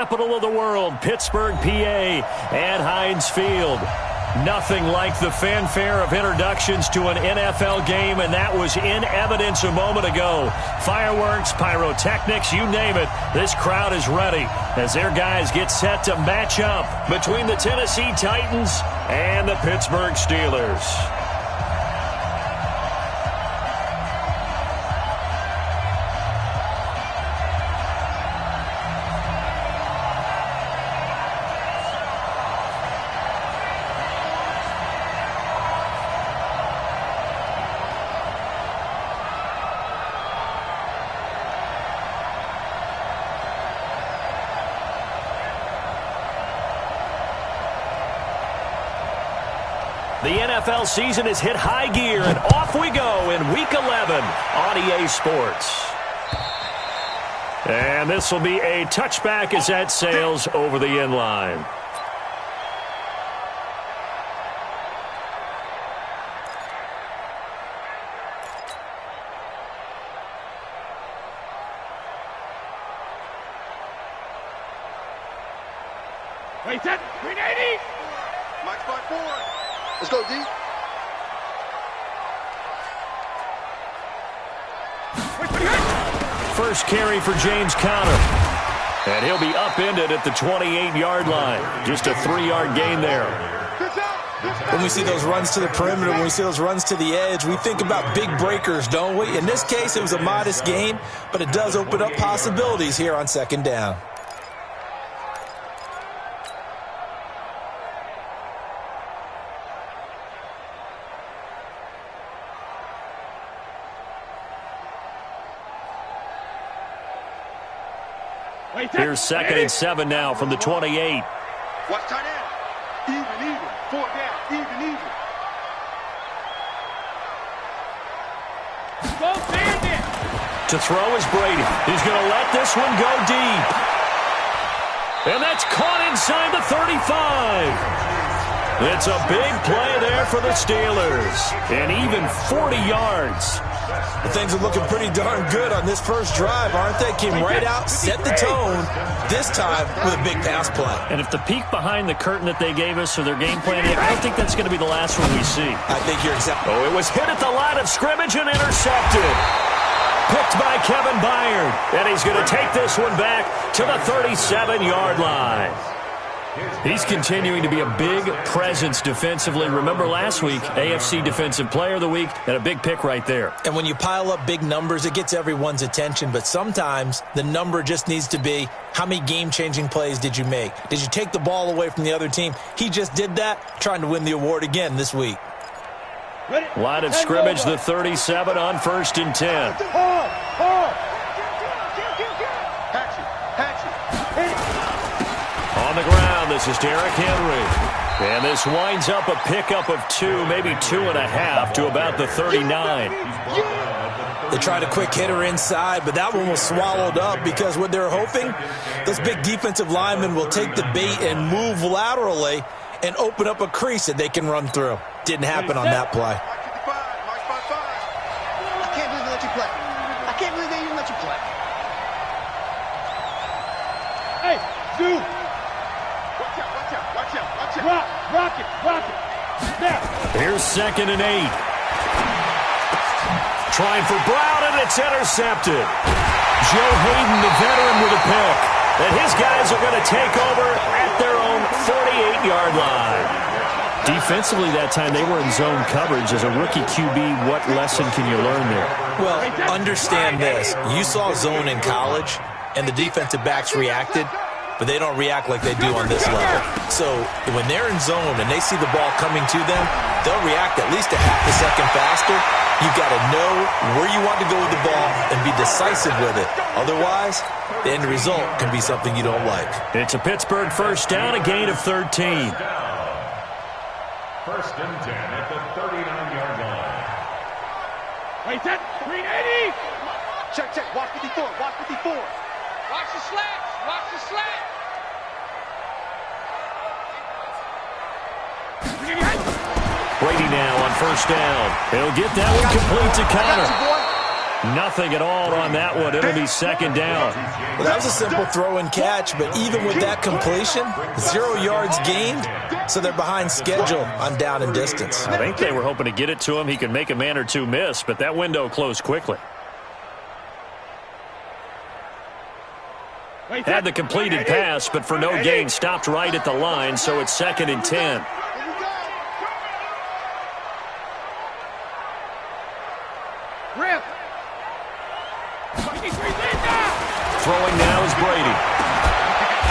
Capital of the world, Pittsburgh, PA, and Heinz Field. Nothing like the fanfare of introductions to an NFL game, and that was in evidence a moment ago. Fireworks, pyrotechnics, you name it. This crowd is ready as their guys get set to match up between the Tennessee Titans and the Pittsburgh Steelers. The NFL season has hit high gear, and off we go in Week 11 on EA Sports. And this will be a touchback as that sails over the end line. Wait, set, 380. Mike's by 4. Let's go, D. First carry for James Conner. And he'll be upended at the 28-yard line. Just a 3-yard gain there. When we see those runs to the perimeter, when we see those runs to the edge, we think about big breakers, don't we? In this case, it was a modest gain, but it does open up possibilities here on second down. Here's 2nd and 7 now from the 28. Watch tight end. Even. 4 down. Even. Go, Bandit. To throw is Brady. He's going to let this one go deep. And that's caught inside the 35. It's a big play there for the Steelers. And even 40 yards. Things are looking pretty darn good on this first drive, aren't they? Came right out, set the tone, this time with a big pass play. And if the peek behind the curtain that they gave us or their game plan, I don't think that's going to be the last one we see. I think you're exactly. Oh, it was hit at the line of scrimmage and intercepted. Picked by Kevin Byard. And he's going to take this one back to the 37-yard line. He's continuing to be a big presence defensively. Remember last week, AFC Defensive Player of the Week, and a big pick right there. And when you pile up big numbers, it gets everyone's attention. But sometimes the number just needs to be, how many game-changing plays did you make? Did you take the ball away from the other team? He just did that, trying to win the award again this week. Line of scrimmage, the 37 on 1st and 10. On the ground, this is Derrick Henry. And this winds up a pickup of 2, maybe 2.5 to about the 39. They tried a quick hitter inside, but that one was swallowed up because what they're hoping, this big defensive lineman will take the bait and move laterally and open up a crease that they can run through. Didn't happen on that play. I can't believe they let you play. I can't believe they even let you play. Hey, dude. Watch out. Rock it. Now. Here's 2nd and 8. Trying for Brown, and it's intercepted. Joe Hayden, the veteran, with a pick. And his guys are going to take over at their own 48-yard line. Defensively that time, they were in zone coverage. As a rookie QB, what lesson can you learn there? Well, understand this. You saw zone in college, and the defensive backs reacted, but they don't react like they do on this level. So when they're in zone and they see the ball coming to them, they'll react at least a half a second faster. You've got to know where you want to go with the ball and be decisive with it. Otherwise, the end result can be something you don't like. It's a Pittsburgh first down, a gain of 13. 1st and 10 at the 39-yard line. Wait, set, 380. Check. Watch 54. Watch the slats. Brady now on 1st down. He'll get that one complete to Conner. Nothing at all on that one. It'll be second down. Well, that was a simple throw and catch, but even with that completion, 0 yards gained, so they're behind schedule on down and distance. I think they were hoping to get it to him. He could make a man or two miss, but that window closed quickly. Had the completed pass, but for no gain, stopped right at the line, so it's 2nd and 10. Throwing now is Brady.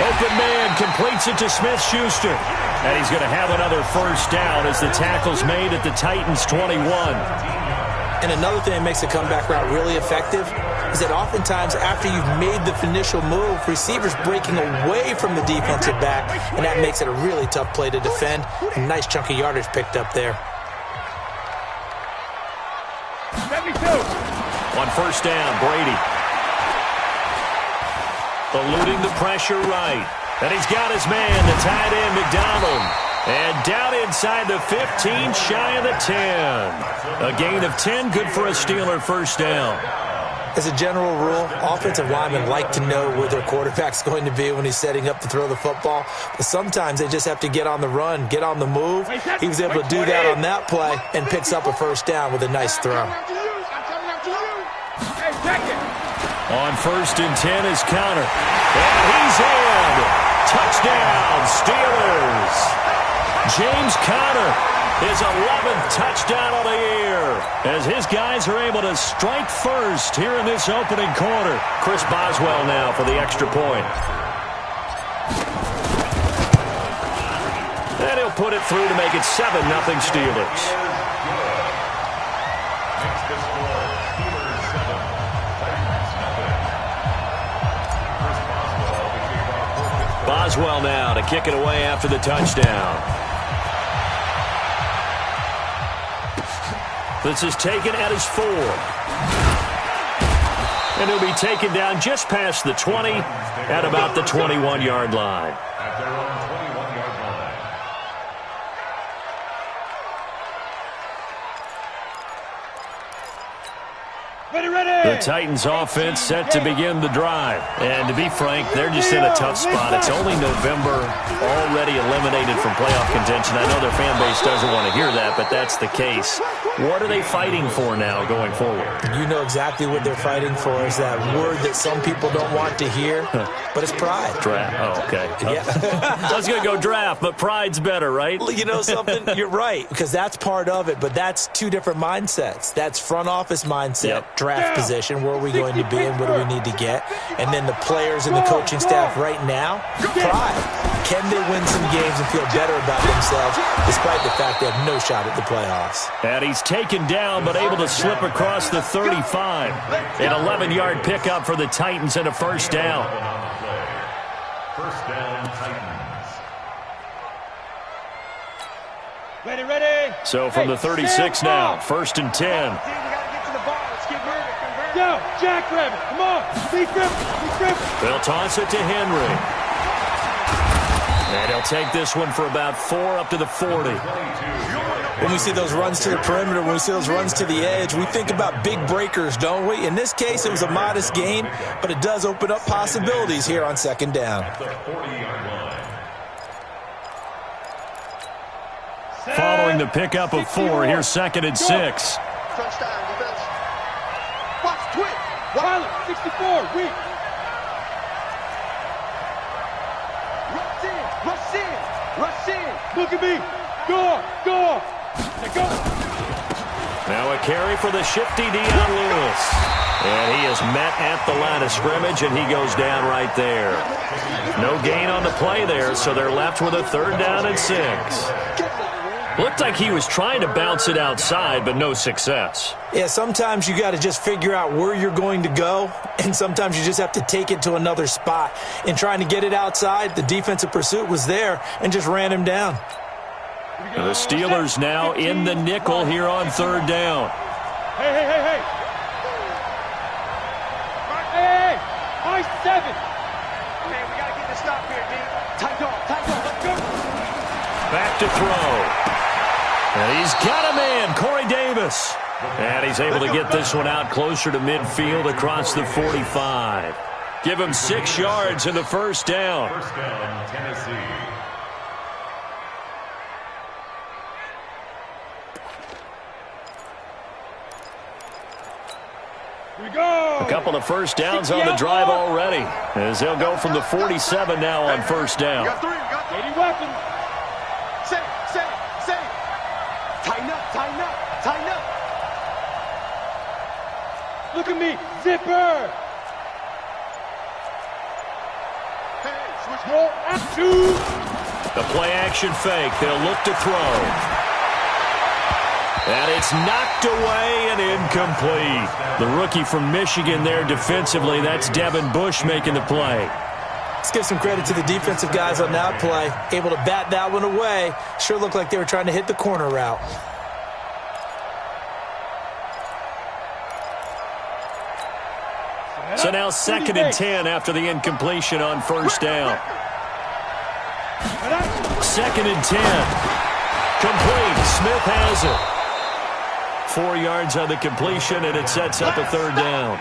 Open man completes it to Smith-Schuster. And he's going to have another first down as the tackle's made at the Titans' 21. And another thing that makes the comeback route really effective is that oftentimes after you've made the initial move, receivers breaking away from the defensive back, and that makes it a really tough play to defend. A nice chunk of yardage picked up there. 72. On first down, Brady. Eluding the pressure right. And he's got his man, the tight end, McDonald. And down inside the 15, shy of the 10. A gain of 10, good for a Steeler first down. As a general rule, offensive linemen like to know where their quarterback's going to be when he's setting up to throw the football. But sometimes they just have to get on the run, get on the move. He was able to do that on that play and picks up a first down with a nice throw. On first and 10 is Connor. And he's in. Touchdown, Steelers. James Conner, his 11th touchdown of the year, as his guys are able to strike first here in this opening quarter. Chris Boswell now for the extra point. And he'll put it through to make it 7-0 Steelers. Boswell now to kick it away after the touchdown. This is taken at his 4. And he'll be taken down just past the 20 at about the 21-yard line. At their own 21-yard line. Ready. The Titans offense set to begin the drive. And to be frank, they're just in a tough spot. It's only November, already eliminated from playoff contention. I know their fan base doesn't want to hear that, but that's the case. What are they fighting for now going forward? You know exactly what they're fighting for is that word that some people don't want to hear, but it's pride. Draft. Oh, okay. Yeah. I was going to go draft, but pride's better, right? You know something? You're right, because that's part of it, but that's two different mindsets. That's front office mindset, draft position, where are we going to be and what do we need to get? And then the players and the coaching staff right now, pride. Can they win some games and feel better about themselves despite the fact they have no shot at the playoffs? And he's taken down but able to slip across the 35. An 11-yard pickup for the Titans and a first down. First down, Titans. Ready. So from the 36 now, 1st and 10. Go, Jackrabbit, come on. Be grip. They'll toss it to Henry. And he'll take this one for about 4 up to the 40. When we see those runs to the perimeter, when we see those runs to the edge, we think about big breakers, don't we? In this case, it was a modest gain, but it does open up possibilities here on second down. At the 40-yard line. Following the pickup of 4, here's 2nd and 6. Touchdown, defense. Watch, twitch. Pilot, 64, weak. Rush in. Look at me. Go. Now go. Now a carry for the shifty Dion Lewis. And he is met at the line of scrimmage, and he goes down right there. No gain on the play there, so they're left with a 3rd down and 6. Looked like he was trying to bounce it outside, but no success. Yeah, sometimes you got to just figure out where you're going to go, and sometimes you just have to take it to another spot. In trying to get it outside, the defensive pursuit was there and just ran him down. The Steelers now in the nickel here on 3rd down. Hey. Nice 7. Man, we got to get this stop here, D. Tight dog, let's go. Back to throw. And he's got a man, Corey Davis. And he's able to get this one out closer to midfield across the 45. Give him 6 yards in the first down. First down, Tennessee. A couple of first downs on the drive already, as they'll go from the 47 now on first down. You got 3, you got 3. Any weapon. Say. Tighten up. Look at me. Zipper. Hey, switch. Roll up. Shoot. The play action fake. They'll look to throw. And it's knocked away and incomplete. The rookie from Michigan there defensively. That's Devin Bush making the play. Let's give some credit to the defensive guys on that play. Able to bat that one away. Sure looked like they were trying to hit the corner route. So now 2nd and 10 after the incompletion on first down. 2nd and 10. Complete. Smith has it. 4 yards on the completion, and it sets up a 3rd down.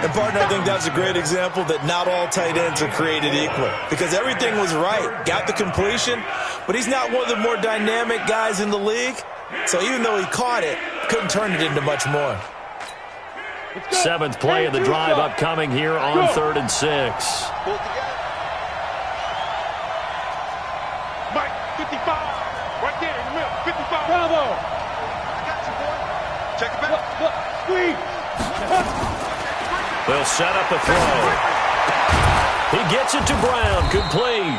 And, partner, I think that's a great example that not all tight ends are created equal, because everything was right. Got the completion, but he's not one of the more dynamic guys in the league. So even though he caught it, couldn't turn it into much more. 7th play of the drive upcoming here on 3rd and 6. Pull together. Mike, 55. Right there in the middle. 55. Bravo. I got you, boy. Check it back. Look. Squeeze. They'll set up a throw. He gets it to Brown. Complete.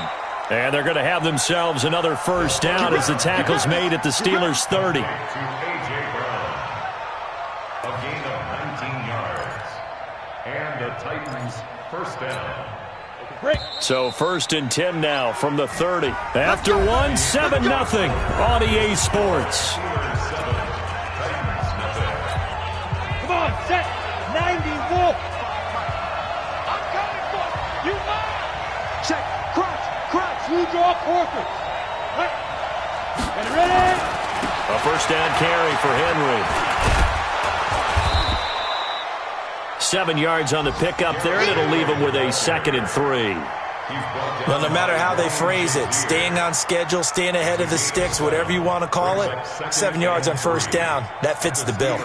And they're going to have themselves another first down as the tackle's made at the Steelers' 30. To A.J. Brown. A gain of 19 yards. And the Titans first down. So 1st and 10 now from the 30. After 1, 7-0 on EA Sports. Come on, set. 90 Wolf. I'm coming for you. You mine. Check. Crunch. You draw Corcoran. And ready. A first down carry for Henry. 7 yards on the pickup there, and it'll leave him with a 2nd and 3. Well, no matter how they phrase it, staying on schedule, staying ahead of the sticks, whatever you want to call it, 7 yards on first down, that fits the bill.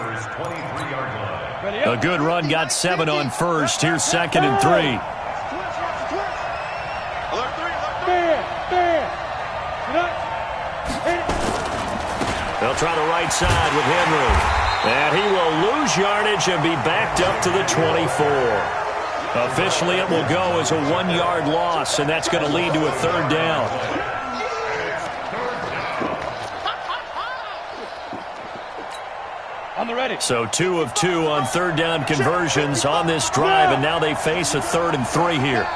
A good run got 7 on first. Here's 2nd and 3. Alert 3. They'll try the right side with Henry. And he will lose yardage and be backed up to the 24. Officially, it will go as a 1-yard loss, and that's going to lead to a 3rd down. On the ready. So 2 of 2 on 3rd down conversions on this drive, and now they face a 3rd and 3 here.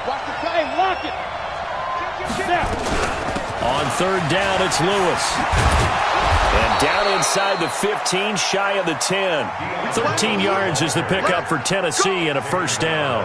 Watch the play. Lock it. Now. On 3rd down, it's Lewis. And down inside the 15, shy of the 10. 13 yards is the pickup for Tennessee and a first down.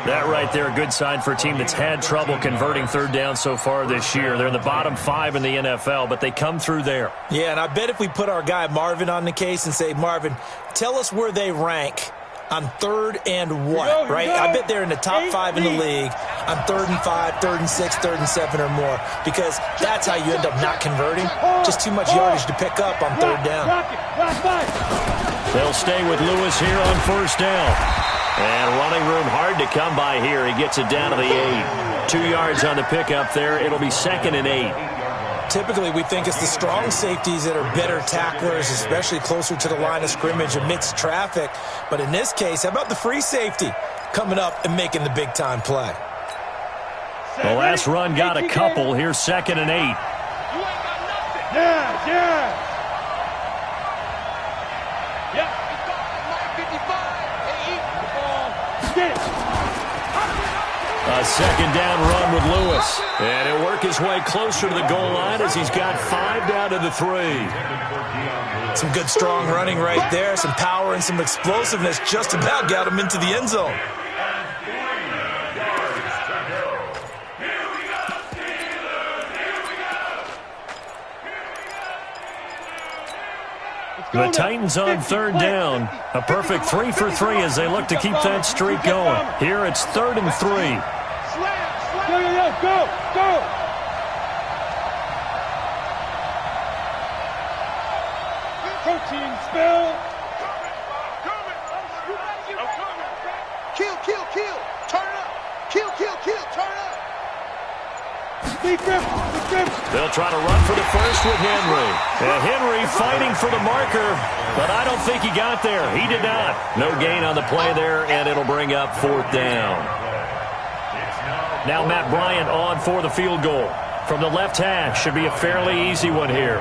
That right there, a good sign for a team that's had trouble converting 3rd down so far this year. They're in the bottom 5 in the NFL, but they come through there. Yeah, and I bet if we put our guy Marvin on the case and say, Marvin, tell us where they rank on 3rd and what, right? I bet they're in the top 5 in the league on 3rd and 5, 3rd and 6, 3rd and 7 or more, because that's how you end up not converting. Just too much yardage to pick up on 3rd down. They'll stay with Lewis here on first down. And running room hard to come by here. He gets it down to the 8. 2 yards on the pickup there. It'll be 2nd and 8. Typically, we think it's the strong safeties that are better tacklers, especially closer to the line of scrimmage amidst traffic. But in this case, how about the free safety coming up and making the big-time play? The last run got a couple. Here's 2nd and 8. Yeah. Yep. 55. Get it. A 2nd down run with Lewis. And he'll work his way closer to the goal line as he's got 5 down to the 3. Some good, strong running right there. Some power and some explosiveness just about got him into the end zone. Let's The Titans on third down. A perfect 3 for 3 as they look to keep that streak going. Here it's 3rd and 3. Go! 13, spell. Kill. Turn up. Kill. Turn up. They'll try to run for the first with Henry. Henry fighting for the marker, but I don't think he got there. He did not. No gain on the play there, and it'll bring up 4th down. Now Matt Bryant on for the field goal. From the left hash, should be a fairly easy one here.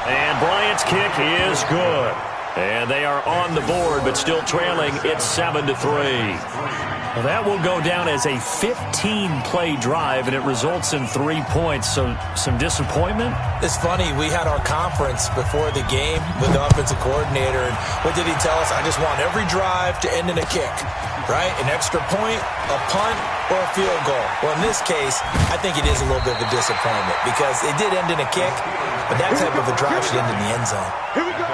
And Bryant's kick is good. And they are on the board, but still trailing. It's 7-3. Well, that will go down as a 15-play drive, and it results in 3 points. So some disappointment? It's funny. We had our conference before the game with the offensive coordinator, and what did he tell us? I just want every drive to end in a kick, right? An extra point, a punt, or a field goal. Well, in this case, I think it is a little bit of a disappointment because it did end in a kick, but that type of a drive should end in the end zone. Here we go.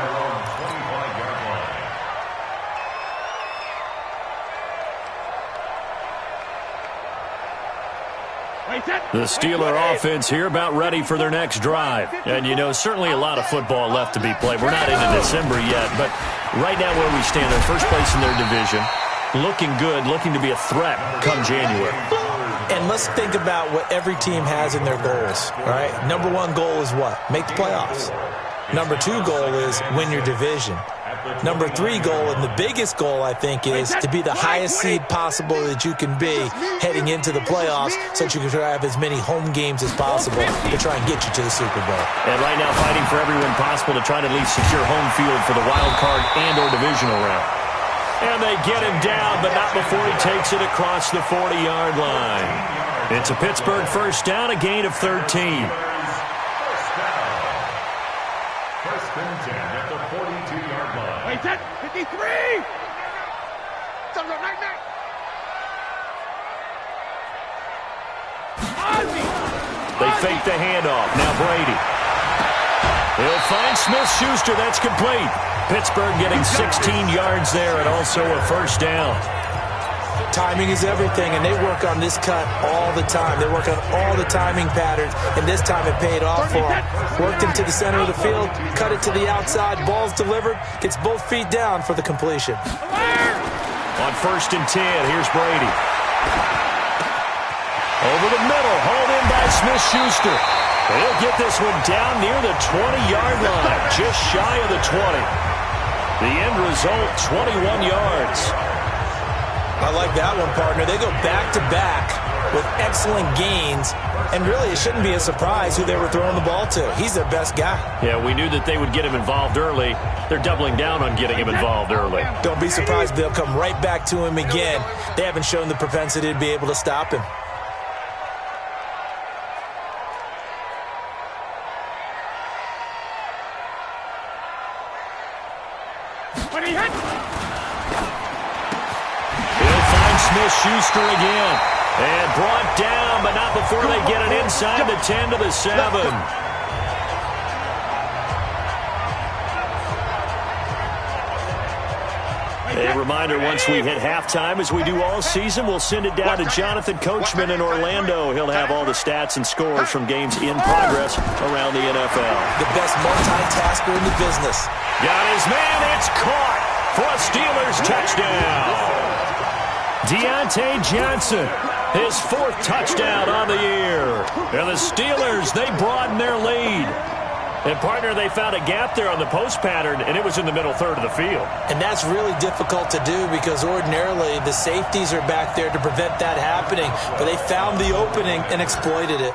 The Steeler offense here about ready for their next drive. And, you know, certainly a lot of football left to be played. We're not into December yet, but right now where we stand, they're first place in their division, looking good, looking to be a threat come January. And let's think about what every team has in their goals, right? Number 1 goal is what? Make the playoffs. Number 2 goal is win your division. Number 3 goal, and the biggest goal, I think, is to be the highest seed possible that you can be heading into the playoffs so that you can try to have as many home games as possible to try and get you to the Super Bowl. And right now fighting for everyone possible to try to at least secure home field for the wild card and or divisional round. And they get him down, but not before he takes it across the 40-yard line. It's a Pittsburgh first down, a gain of 13. First and 10 at the 42-yard line. Wait, 53! They fake the handoff. Now Brady. He'll find Smith-Schuster. That's complete. Pittsburgh getting 16 yards there and also a first down. Timing is everything, and they work on this cut all the time. They work on all the timing patterns, and this time it paid off for them. Worked into the center of the field, cut it to the outside, ball's delivered, gets both feet down for the completion. On first and 10, here's Brady. Over the middle, hauled in by Smith-Schuster. He'll get this one down near the 20-yard line, just shy of the 20. The end result, 21 yards. I like that one, partner. They go back-to-back with excellent gains, and really it shouldn't be a surprise who they were throwing the ball to. He's their best guy. Yeah, we knew that they would get him involved early. They're doubling down on getting him involved early. Don't be surprised they'll come right back to him again. They haven't shown the propensity to be able to stop him. Smith-Schuster again. And brought down, but not before they get it inside the 10 to the 7. A reminder, once we hit halftime, as we do all season, we'll send it down to Jonathan Coachman in Orlando. He'll have all the stats and scores from games in progress around the NFL. The best multitasker in the business. Got his man. It's caught for a Steelers touchdown. Deontay Johnson, his 4th touchdown on the year. And the Steelers, they broaden their lead. And, partner, they found a gap there on the post pattern, and it was in the middle third of the field. And that's really difficult to do because ordinarily the safeties are back there to prevent that happening. But they found the opening and exploited it.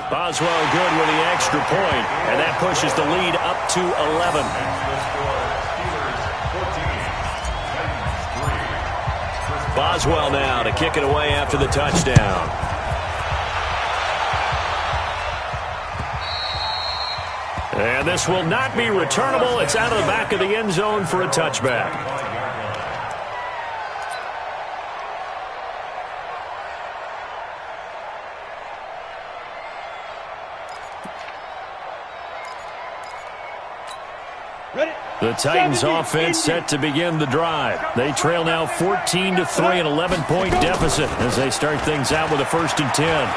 Boswell good with the extra point, and that pushes the lead up to 11. Boswell now to kick it away after the touchdown. And this will not be returnable. It's out of the back of the end zone for a touchback. The Titans offense set to begin the drive. They trail now 14-3, an 11-point deficit as they start things out with a 1st and 10.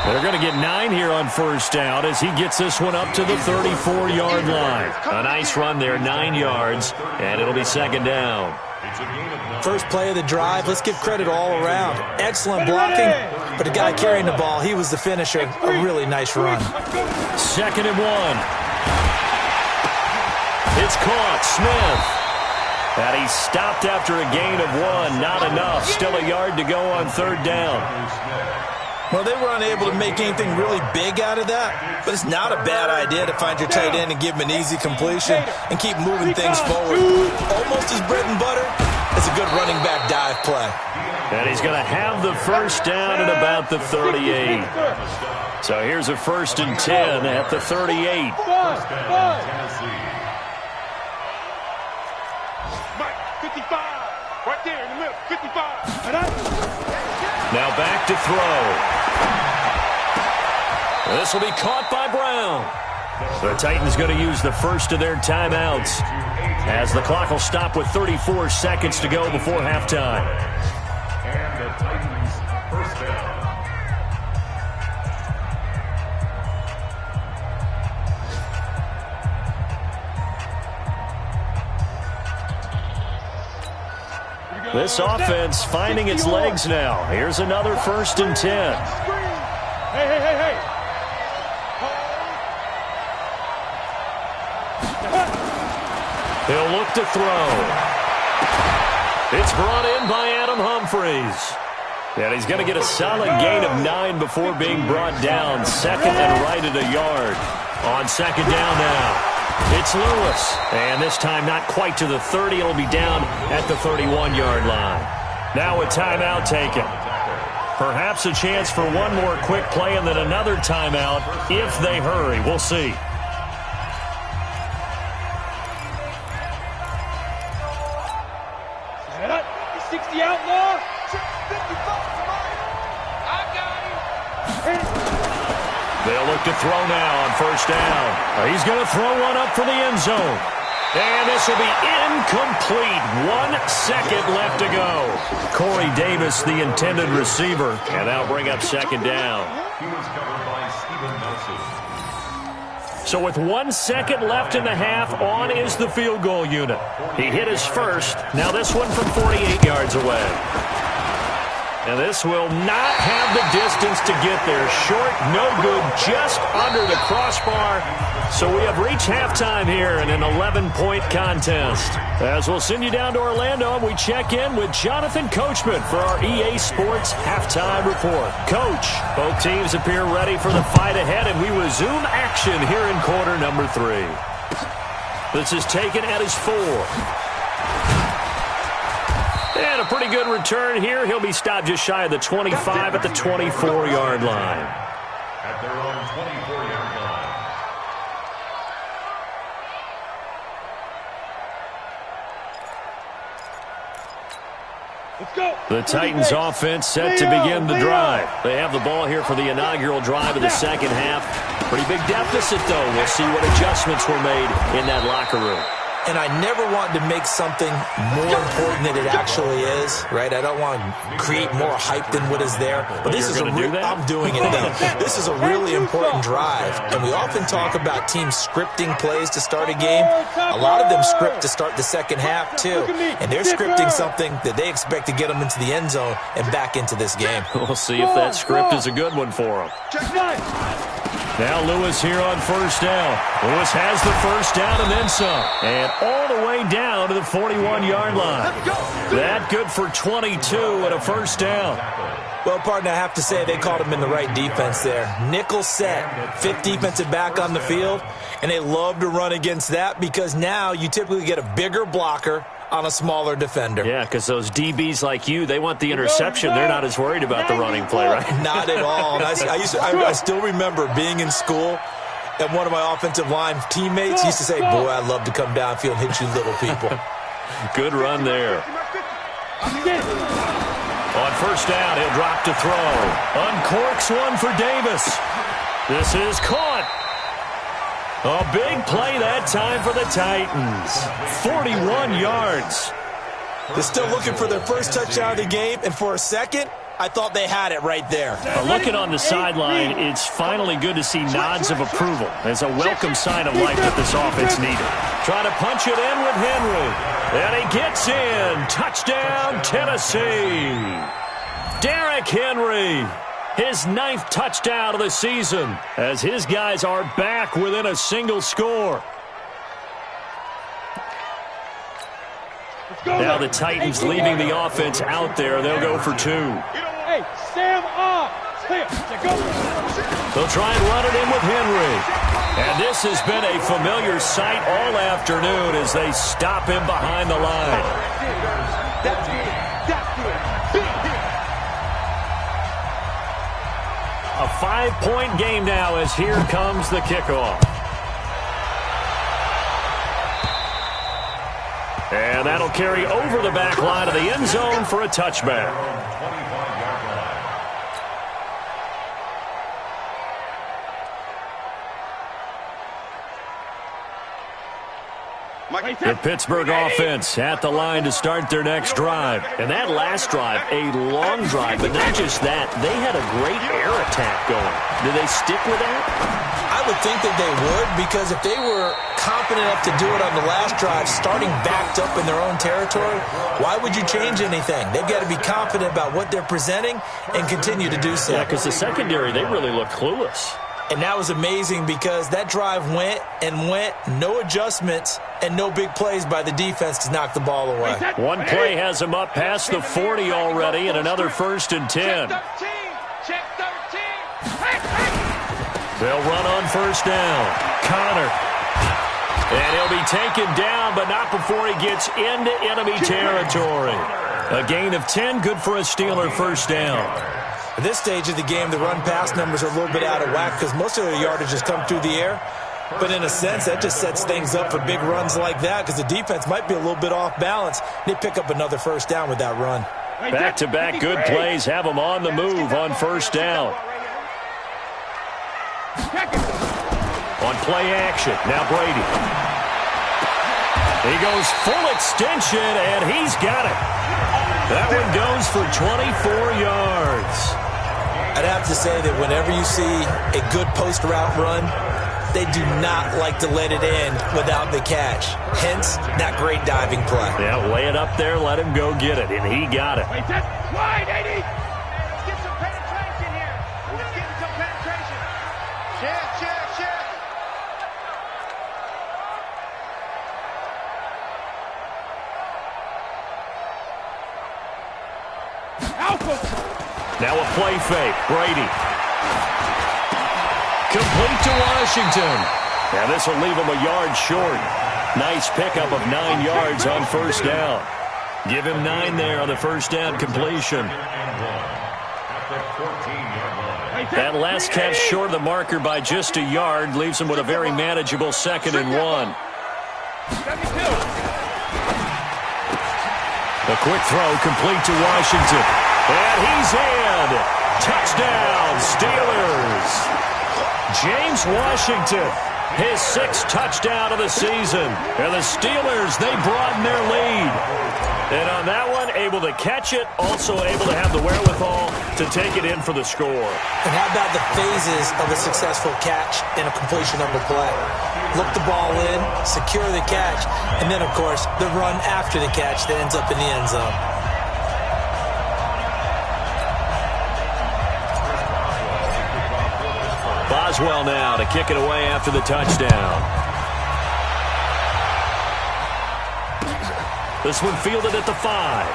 They're going to get 9 here on first down as he gets this one up to the 34-yard line. A nice run there, 9 yards, and it'll be 2nd down. First play of the drive, let's give credit all around. Excellent blocking, but the guy carrying the ball, he was the finisher. A really nice run. 2nd and 1. It's caught, Smith. And he stopped after a gain of 1. Not enough. Still a yard to go on 3rd down. Well, they were unable to make anything really big out of that, but it's not a bad idea to find your tight end and give him an easy completion and keep moving things forward. Almost his bread and butter. It's a good running back dive play. And he's going to have the 1st down at about the 38. So here's a 1st and 10 at the 38. Right there in the middle, 55. Now back to throw. This will be caught by Brown. The Titans going to use the first of their timeouts as the clock will stop with 34 seconds to go before halftime. And the Titans 1st down. This offense finding its legs now. Here's another 1st and 10. Hey. He'll look to throw. It's brought in by Adam Humphries. And he's going to get a solid gain of 9 before being brought down. 2nd and right at a yard. On 2nd down now. It's Lewis, and this time not quite to the 30. It'll be down at the 31-yard line. Now a timeout taken. Perhaps a chance for one more quick play and then another timeout if they hurry. We'll see. Set up. 60 outlaw. 55. I got him. They'll look to throw now on 1st down. He's going to throw one up for the end zone. And this will be incomplete. 1 second left to go. Corey Davis, the intended receiver. And that'll bring up 2nd down. He was covered by Steven Nelson. So with 1 second left in the half, on is the field goal unit. He hit his first. Now this one from 48 yards away. And this will not have the distance to get there. Short, no good, just under the crossbar. So we have reached halftime here in an 11-point contest. As we'll send you down to Orlando, and we check in with Jonathan Coachman for our EA Sports Halftime Report. Coach, both teams appear ready for the fight ahead, and we resume action here in quarter number 3. This is taken at his 4. And a pretty good return here. He'll be stopped just shy of the 25 at the 24-yard line. At their own 24-yard line. Let's go. The Titans offense set to begin the drive. They have the ball here for the inaugural drive of the second half. Pretty big deficit, though. We'll see what adjustments were made in that locker room. And I never want to make something more important than it actually is, right? I don't want to create more hype than what is there. But this is I'm doing it, though. This is a really important drive. And we often talk about teams scripting plays to start a game. A lot of them script to start the second half, too. And they're scripting something that they expect to get them into the end zone and back into this game. We'll see if that script is a good one for them. Now Lewis here on 1st down. Lewis has the 1st down and then some. And all the way down to the 41-yard line. That good for 22 and a 1st down. Well, partner, I have to say they called him in the right defense there. Nickel set, 5th defensive back on the field, and they love to run against that because now you typically get a bigger blocker on a smaller defender. Yeah, because those DBs like you, they want the interception. They're not as worried about the running play, right? Not at all. And I still remember being in school, and one of my offensive line teammates used to say, boy, I'd love to come downfield and hit you little people. Good run there. On 1st down, he'll drop to throw. Uncorks one for Davis. This is caught. A big play that time for the Titans. 41 yards. They're still looking for their first touchdown of the game, and for a second, I thought they had it right there. Looking on the sideline, it's finally good to see nods of approval as a welcome sign of life that this offense needed. Trying to punch it in with Henry. And he gets in. Touchdown, Tennessee. Derrick Henry, his 9th touchdown of the season, as his guys are back within a single score. Now the Titans leaving the offense out there. They'll go for 2. Hey, Sam off. They'll try and run it in with Henry. And this has been a familiar sight all afternoon as they stop him behind the line. A 5-point game now as here comes the kickoff. And that'll carry over the back line of the end zone for a touchback. The Pittsburgh offense at the line to start their next drive. And that last drive, a long drive, but not just that. They had a great air attack going. Do they stick with that? I would think that they would, because if they were confident enough to do it on the last drive, starting backed up in their own territory, why would you change anything? They've got to be confident about what they're presenting and continue to do so. Yeah, because the secondary, they really look clueless. And that was amazing because that drive went and went, no adjustments, and no big plays by the defense to knock the ball away. One play has them up past the 40 already, and another 1st and 10. Check 13. They'll run on 1st down. Connor. And he'll be taken down, but not before he gets into enemy territory. A gain of 10, good for a Steeler 1st down. At this stage of the game, the run-pass numbers are a little bit out of whack because most of their yardage has come through the air. But in a sense, that just sets things up for big runs like that because the defense might be a little bit off balance. They pick up another 1st down with that run. Back-to-back good plays have them on the move on 1st down. On play action, now Brady. He goes full extension, and he's got it. That one goes for 24 yards. I'd have to say that whenever you see a good post route run, they do not like to let it end without the catch. Hence, that great diving play. Yeah, lay it up there, let him go get it, and he got it. Wide, 80. Let's get some penetration here. Let's get some penetration. Check. Now a play fake. Brady. Complete to Washington. Now this will leave him a yard short. Nice pickup of 9 yards on 1st down. Give him 9 there on the 1st down completion. That last catch short of the marker by just a yard leaves him with a very manageable 2nd and 1. A quick throw complete to Washington. And he's in. Touchdown, Steelers. James Washington, his 6th touchdown of the season. And the Steelers, they broaden their lead. And on that one, able to catch it, also able to have the wherewithal to take it in for the score. And how about the phases of a successful catch and a completion of a play? Look the ball in, secure the catch, and then, of course, the run after the catch that ends up in the end zone. Boswell now to kick it away after the touchdown. This one fielded at the 5.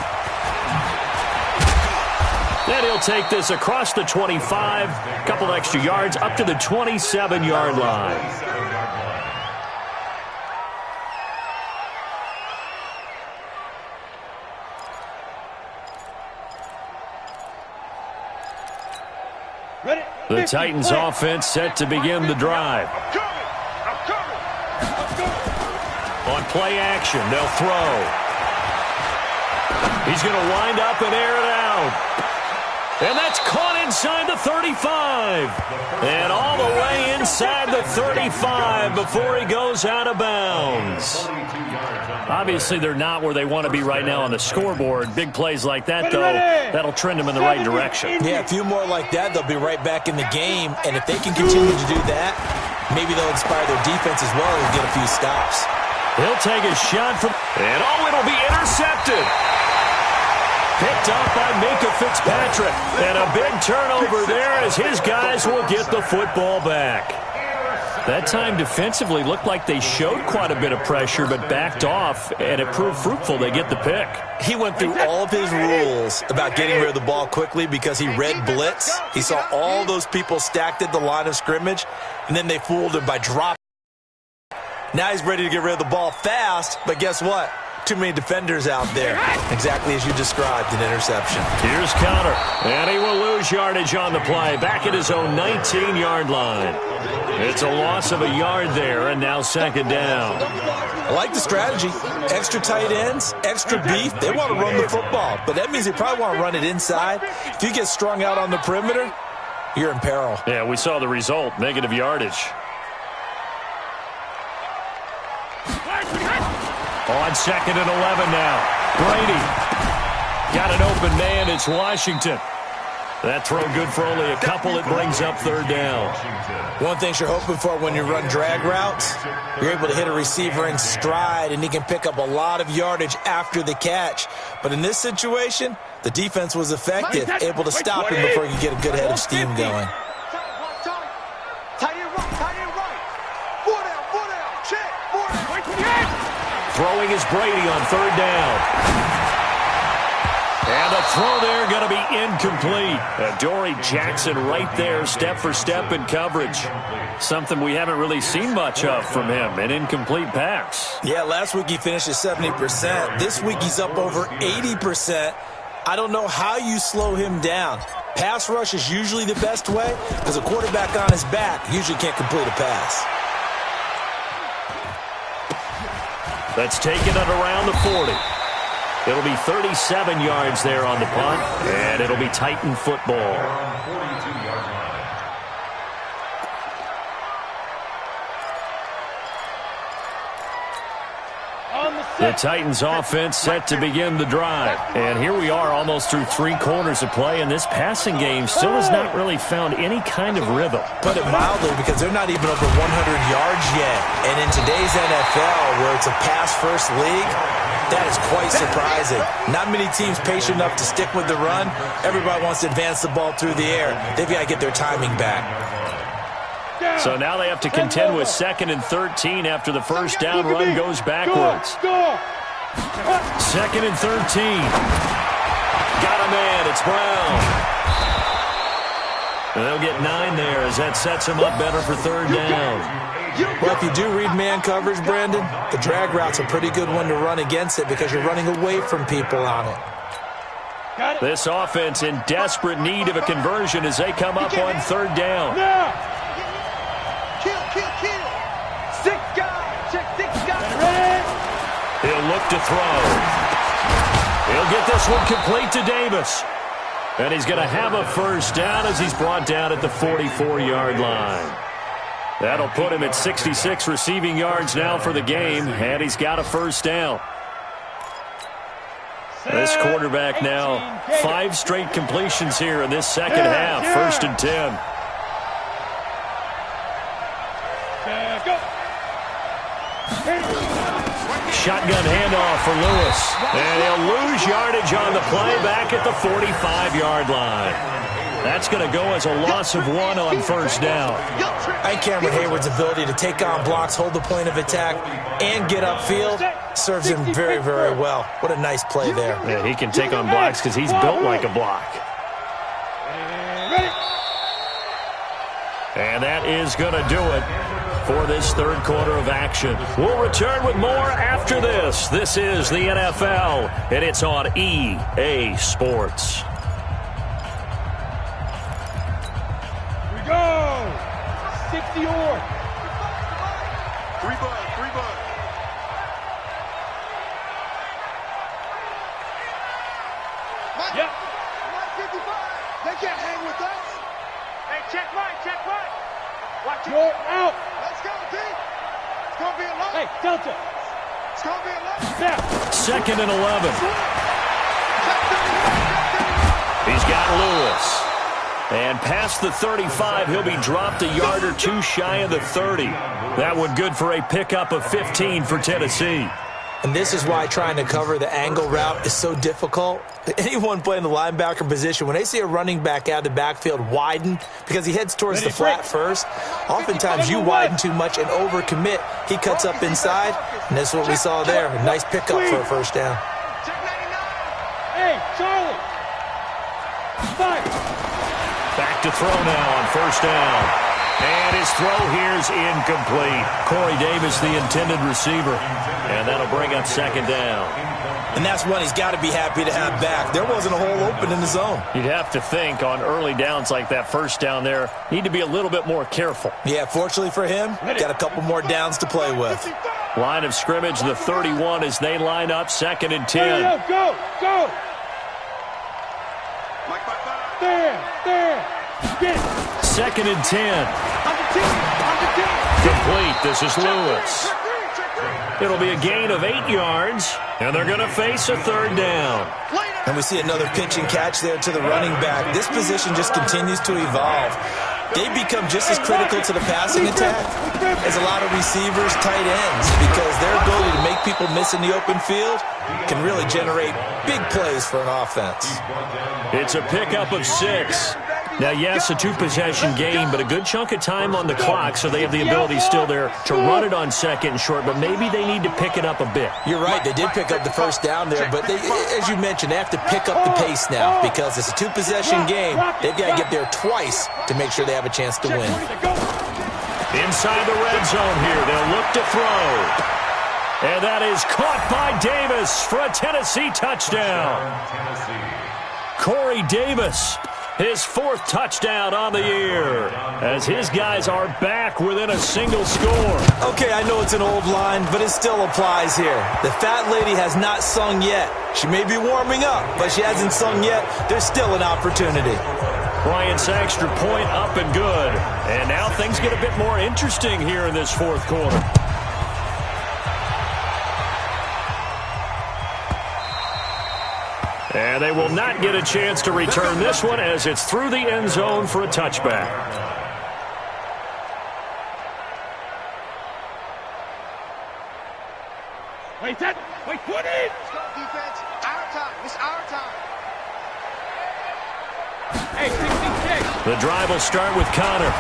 Then he'll take this across the 25, a couple extra yards up to the 27-yard line. The Titans offense set to begin the drive. On play action, they'll throw. He's going to wind up and air it out. And that's caught inside the 35. And all the way inside the 35 before he goes out of bounds. Obviously, they're not where they want to be right now on the scoreboard. Big plays like that, though, that'll trend them in the right direction. Yeah, a few more like that, they'll be right back in the game. And if they can continue to do that, maybe they'll inspire their defense as well and get a few stops. He'll take a shot from, and it'll be intercepted. Picked up by Minka Fitzpatrick. And a big turnover there as his guys will get the football back. That time defensively looked like they showed quite a bit of pressure but backed off, and it proved fruitful. They get the pick. He went through all of his rules about getting rid of the ball quickly because he read blitz. He saw all those people stacked at the line of scrimmage, and then they fooled him by dropping. Now he's ready to get rid of the ball fast, but guess what? Too many defenders out there. Exactly as you described, an interception. Here's counter, and he will lose yardage on the play. Back at his own 19-yard line. It's a loss of a yard there, and now second down. I like the strategy. Extra tight ends, extra beef. They want to run the football, but that means they probably want to run it inside. If you get strung out on the perimeter, you're in peril. Yeah, we saw the result, negative yardage. On second and 11 now. Brady got an open man. It's Washington. That throw good for only a couple. It brings up third down. One thing you're hoping for when you run drag routes, you're able to hit a receiver in stride, and he can pick up a lot of yardage after the catch. But in this situation, the defense was effective, able to stop him before he could get a good head of steam going. Throwing is Brady on third down. And the throw there going to be incomplete. Dory Jackson right there, step for step in coverage. Something we haven't really seen much of from him, an incomplete pass. Yeah, last week he finished at 70%. This week he's up over 80%. I don't know how you slow him down. Pass rush is usually the best way because a quarterback on his back usually can't complete a pass. That's taken it around the 40. It'll be 37 yards there on the punt, and it'll be Titan football. The Titans offense set to begin the drive. And here we are almost through 3 quarters of play, and this passing game still has not really found any kind of rhythm. Put it mildly, because they're not even over 100 yards yet. And in today's NFL, where it's a pass-first league, that is quite surprising. Not many teams patient enough to stick with the run. Everybody wants to advance the ball through the air. They've got to get their timing back. So now they have to contend with 2nd and 13 after the first down run goes backwards. 2nd and 13. Got a man. It's Brown. And they'll get 9 there as that sets them up better for third down. Well, if you do read man coverage, Brandon, the drag route's a pretty good one to run against it because you're running away from people on it. This offense in desperate need of a conversion as they come up on third down. Kill. 6 guys. Check 6 guys. He'll look to throw. He'll get this one complete to Davis. And he's going to have a first down as he's brought down at the 44-yard line. That'll put him at 66 receiving yards now for the game, and he's got a first down. This quarterback now 5 straight completions here in this second half. 1st and 10. Shotgun handoff for Lewis. And he'll lose yardage on the play back at the 45-yard line. That's going to go as a loss of 1 on first down. And Cameron Hayward's ability to take on blocks, hold the point of attack, and get upfield serves him very, very well. What a nice play there. Yeah, he can take on blocks because he's built like a block. And that is going to do it for this third quarter of action. We'll return with more after this. This is the NFL, and it's on EA Sports. Here we go. 60 or. 3 bucks. Yep. 155. They can't hang with us. Hey, check right, check right. Watch it. You're out. Let's go, D. It's going to be a lot. Hey, Delta. It's going to be a lot. Snap. 2nd and 11. He's got Lewis. And past the 35, he'll be dropped a yard or two shy of the 30. That one good for a pickup of 15 for Tennessee. And this is why trying to cover the angle route is so difficult. Anyone playing the linebacker position, when they see a running back out of the backfield widen because he heads towards the flat first, oftentimes you widen too much and overcommit. He cuts up inside, and that's what we saw there. A nice pickup for a first down. Hey, Charlie. Fire. Back to throw now on first down. And his throw here's incomplete. Corey Davis, the intended receiver. And that'll bring up 2nd down. And that's one he's got to be happy to have back. There wasn't a hole open in the zone. You'd have to think on early downs like that first down there, need to be a little bit more careful. Yeah, fortunately for him, got a couple more downs to play with. Line of scrimmage, the 31 as they line up, 2nd and 10. Go, go. There. Get it. 2nd and 10. Complete. This is Lewis. It'll be a gain of 8 yards, and they're going to face a 3rd down. And we see another pitch and catch there to the running back. This position just continues to evolve. They become just as critical to the passing attack as a lot of receivers, tight ends, because their ability to make people miss in the open field can really generate big plays for an offense. It's a pickup of 6. Now, yes, a 2-possession game, but a good chunk of time on the clock, so they have the ability still there to run it on 2nd and short, but maybe they need to pick it up a bit. You're right. They did pick up the first down there, but they, as you mentioned, they have to pick up the pace now because it's a 2-possession game. They've got to get there twice to make sure they have a chance to win. Inside the red zone here, they'll look to throw. And that is caught by Davis for a Tennessee touchdown. Corey Davis, his 4th touchdown on the year, as his guys are back within a single score. Okay, I know it's an old line, but it still applies here. The fat lady has not sung yet. She may be warming up, but she hasn't sung yet. There's still an opportunity. Bryant's extra point up and good. And now things get a bit more interesting here in this 4th quarter. And they will not get a chance to return this one as it's through the end zone for a touchback. Wait, put it! Let's go, defense. Our time. It's our time. Hey, 66. The drive will start with Connor.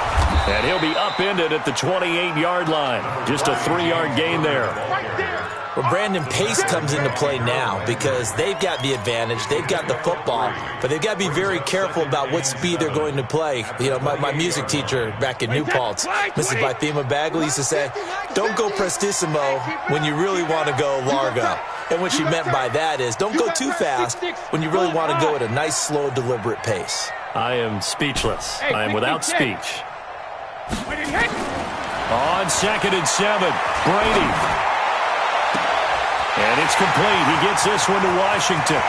And he'll be upended at the 28-yard line. Just a 3-yard gain there. Right there. Well, Brandon, pace comes into play now because they've got the advantage. They've got the football, but they've got to be very careful about what speed they're going to play. You know, my music teacher back in New Paltz, Mrs. Bythema Bagley, used to say, don't go prestissimo when you really want to go largo. And what she meant by that is don't go too fast when you really want to go at a nice, slow, deliberate pace. I am speechless. I am without speech. On 2nd and 7, Brady. And it's complete. He gets this one to Washington.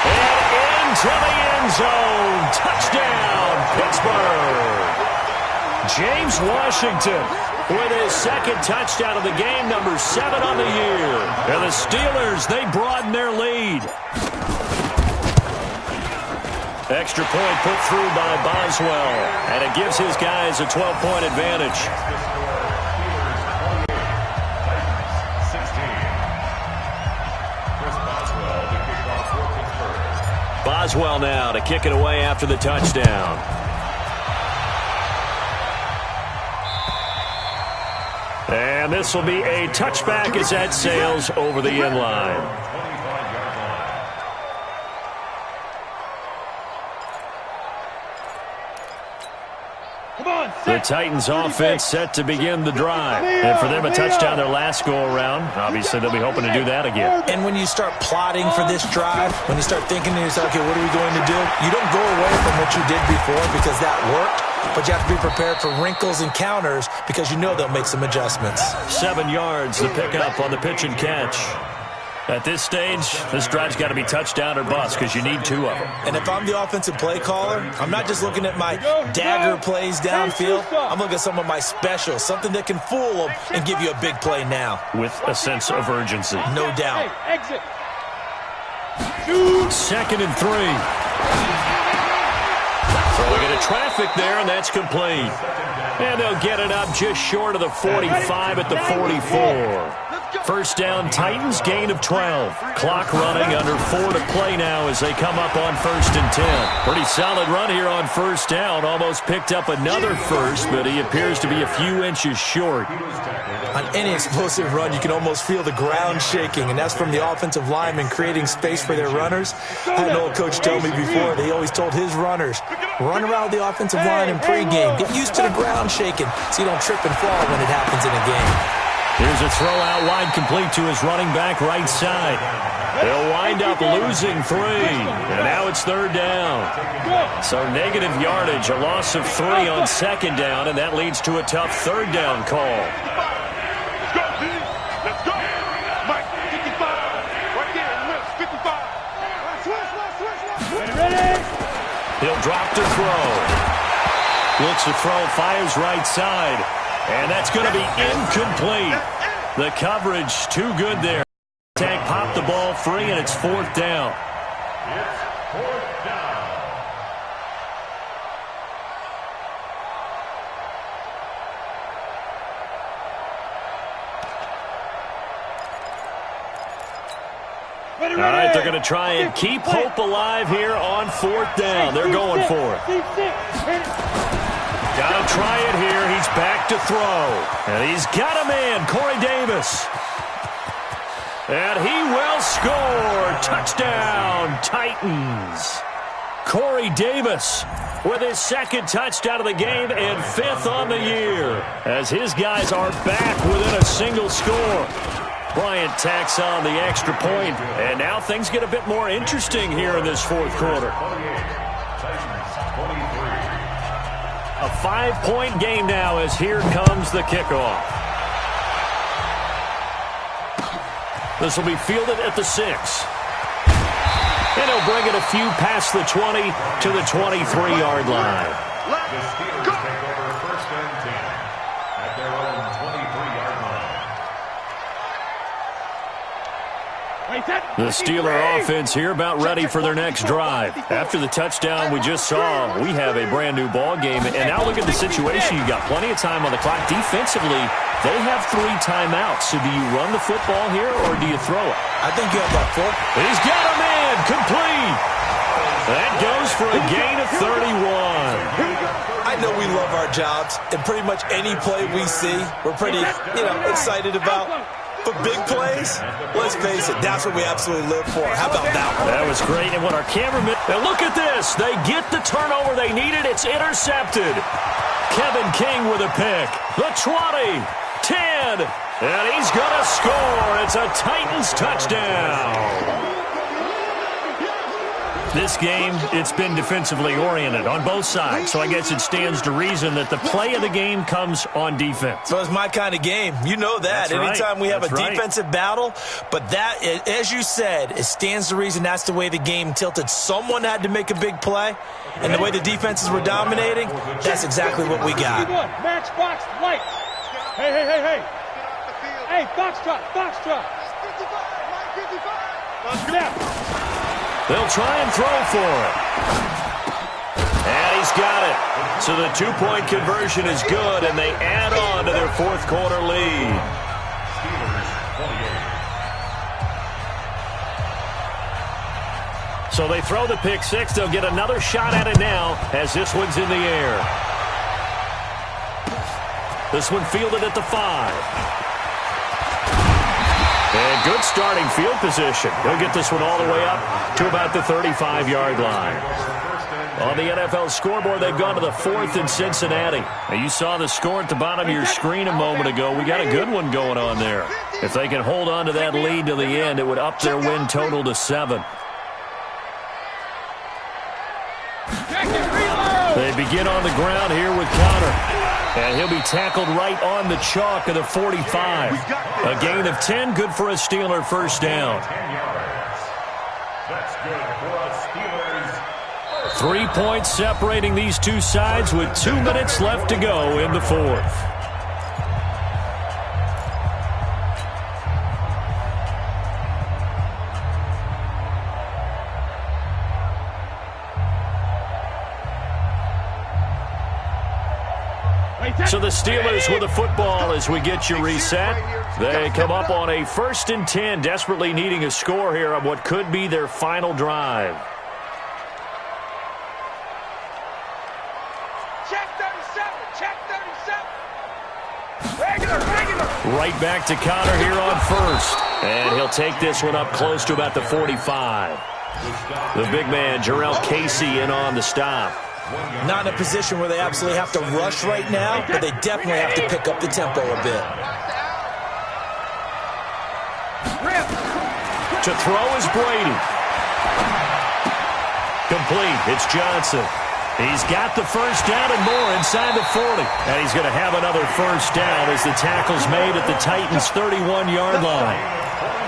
And into the end zone. Touchdown, Pittsburgh. James Washington with his 2nd touchdown of the game, number 7 on the year. And the Steelers, they broaden their lead. Extra point put through by Boswell. And it gives his guys a 12-point advantage. Boswell now to kick it away after the touchdown. And this will be a touchback as that sails over the end line. The Titans offense set to begin the drive. And for them, a touchdown their last go-around. Obviously, they'll be hoping to do that again. And when you start plotting for this drive, when you start thinking to yourself, okay, what are we going to do? You don't go away from what you did before because that worked, but you have to be prepared for wrinkles and counters because you know they'll make some adjustments. 7 yards, the pickup on the pitch and catch. At this stage, this drive's got to be touchdown or bust because you need two of them. And if I'm the offensive play caller, I'm not just looking at my dagger plays downfield. I'm looking at some of my specials, something that can fool them and give you a big play now. With a sense of urgency. No doubt. Exit. 2nd and 3. Throwing into traffic there, and that's complete. And they'll get it up just short of the 45 at the 44. First down, Titans, gain of 12. Clock running, under 4 to play now as they come up on 1st and 10. Pretty solid run here on 1st down. Almost picked up another first, but he appears to be a few inches short. On any explosive run, you can almost feel the ground shaking, and that's from the offensive linemen creating space for their runners. I had an old coach tell me before, they always told his runners, run around the offensive line in pregame. Get used to the ground shaking so you don't trip and fall when it happens in a game. Here's a throw out wide, complete to his running back right side. They'll wind up losing 3, and now it's 3rd down. So negative yardage, a loss of 3 on 2nd down, and that leads to a tough 3rd down call. Let's go, D. Let's go. Mike, 55. Right there, Lewis, 55. Switch. Ready? He'll drop to throw. Looks to throw, fires right side. And that's going to be incomplete. The coverage too good there. Tank popped the ball free, and it's 4th down. It's 4th down. All right, they're going to try and keep hope alive here on 4th down. They're going for it. Got to try it here. He's back to throw. And he's got a man, Corey Davis. And he will score. Touchdown, Titans. Corey Davis with his 2nd touchdown of the game and 5th on the year. As his guys are back within a single score. Bryant tacks on the extra point. And now things get a bit more interesting here in this 4th quarter. A 5-point game now as here comes the kickoff. This will be fielded at the 6. And he'll bring it a few past the 20 to the 23-yard line. The Steelers take over 1st and 10 at their own 23-yard line. The Steeler offense here about ready for their next drive. After the touchdown we just saw, we have a brand new ball game. And now look at the situation. You got plenty of time on the clock. Defensively, they have 3 timeouts. So do you run the football here or do you throw it? I think you have that 4. He's got a man, complete. That goes for a gain of 31. I know we love our jobs, and pretty much any play we see, we're pretty, excited about. But big plays, let's face it, that's what we absolutely live for. How about that one? That was great. And what our cameraman... Now look at this. They get the turnover they needed. It's intercepted. Kevin King with a pick. The 20, 10, and he's going to score. It's a Titans touchdown. This game, it's been defensively oriented on both sides, so I guess it stands to reason that the play of the game comes on defense. So it's my kind of game. You know that. Anytime we have a defensive battle, but that, as you said, it stands to reason that's the way the game tilted. Someone had to make a big play, and the way the defenses were dominating, that's exactly what we got. Match box light. Hey. Hey, foxtrot. They'll try and throw for it. And he's got it. So the 2-point conversion is good, and they add on to their 4th quarter lead. So they throw the pick 6. They'll get another shot at it now as this one's in the air. This one fielded at the 5. And good starting field position. He'll get this one all the way up to about the 35-yard line. On the NFL scoreboard, they've gone to the 4th in Cincinnati. Now, you saw the score at the bottom of your screen a moment ago. We got a good one going on there. If they can hold on to that lead to the end, it would up their win total to 7. They begin on the ground here with Connor. And he'll be tackled right on the chalk of the 45. A gain of 10, good for a Steeler first down. 10 yards. That's good for a Steelers. 3 points separating these two sides with 2 minutes left to go in the fourth. So the Steelers with the football as we get you reset. They come up on a 1st and 10, desperately needing a score here on what could be their final drive. Check 37, check 37. Regular. Right back to Connor here on 1st. And he'll take this one up close to about the 45. The big man, Jarrell Casey, in on the stop. Not in a position where they absolutely have to rush right now, but they definitely have to pick up the tempo a bit. To throw is Brady. Complete. It's Johnson. He's got the first down and more inside the 40. And he's going to have another first down as the tackle's made at the Titans' 31-yard line.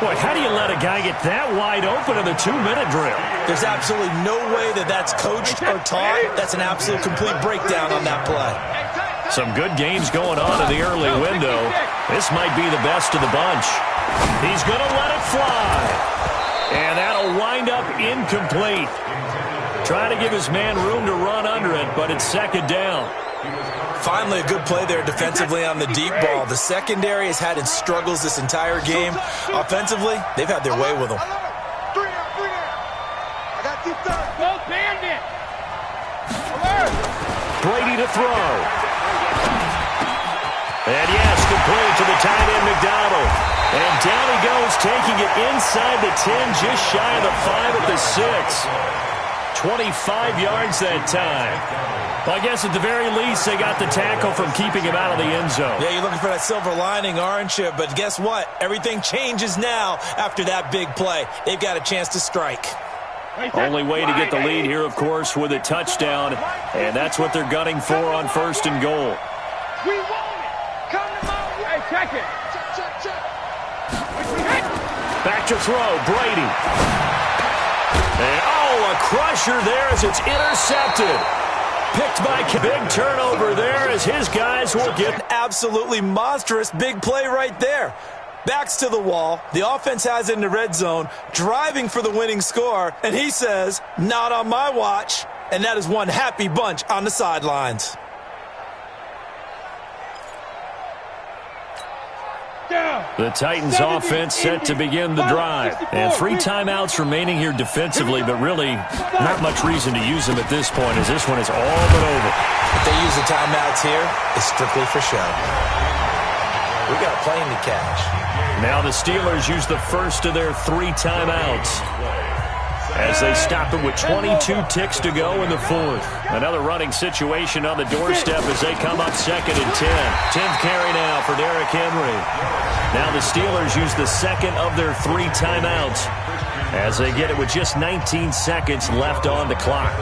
Boy, how do you let a guy get that wide open in the 2-minute drill? There's absolutely no way that that's coached or taught. That's an absolute complete breakdown on that play. Some good games going on in the early window. This might be the best of the bunch. He's going to let it fly. And that'll wind up incomplete. Trying to give his man room to run under it, but it's 2nd down. Finally, a good play there defensively on the deep ball. The secondary has had its struggles this entire game. Offensively, they've had their way with them. Go Bandit. Brady to throw. And yes, complete to the tight end, McDonald. And down he goes, taking it inside the 10, just shy of the 5 at the 6. 25 yards that time. Well, I guess at the very least, they got the tackle from keeping him out of the end zone. Yeah, you're looking for that silver lining, aren't you? But guess what? Everything changes now after that big play. They've got a chance to strike. Only way to get the lead here, of course, with a touchdown. And that's what they're gunning for on 1st and goal. We want it. Come to my way. Hey, check it. Check. Back to throw, Brady. And, a crusher there as it's intercepted. Picked by big turnover there as his guys will get an absolutely monstrous big play right there. Backs to the wall. The offense has it in the red zone, driving for the winning score, and he says, not on my watch. And that is one happy bunch on the sidelines. The Titans offense set to begin the drive. And 3 timeouts remaining here defensively, but really not much reason to use them at this point as this one is all but over. If they use the timeouts here, it's strictly for show. We got a plane to catch. Now the Steelers use the first of their 3 timeouts as they stop it with 22 ticks to go in the 4th. Another running situation on the doorstep as they come up 2nd and 10. 10th carry now for Derrick Henry. Now the Steelers use the 2nd of their 3 timeouts as they get it with just 19 seconds left on the clock.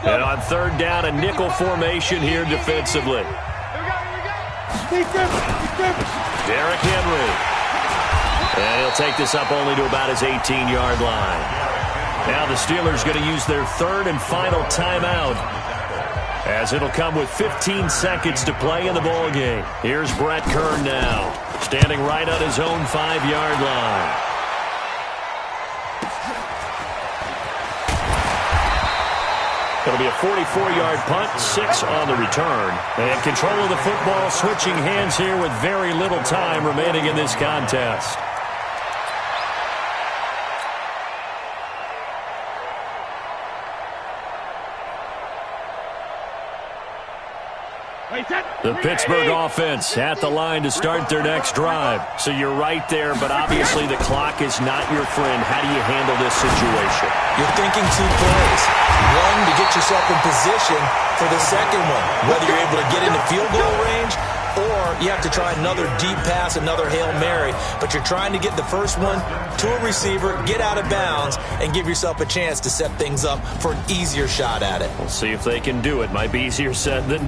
And on 3rd down, a nickel formation here defensively. Derrick Henry. And he'll take this up only to about his 18-yard line. Now the Steelers going to use their 3rd and final timeout as it'll come with 15 seconds to play in the ballgame. Here's Brett Kern now, standing right on his own 5-yard line. It'll be a 44-yard punt, 6 on the return. And control of the football switching hands here with very little time remaining in this contest. The Pittsburgh offense at the line to start their next drive. So you're right there, but obviously the clock is not your friend. How do you handle this situation? You're thinking 2 plays. One, to get yourself in position for the second one, whether you're able to get into field goal range or you have to try another deep pass, another Hail Mary, but you're trying to get the first one to a receiver, get out of bounds, and give yourself a chance to set things up for an easier shot at it. We'll see if they can do it. Might be easier said than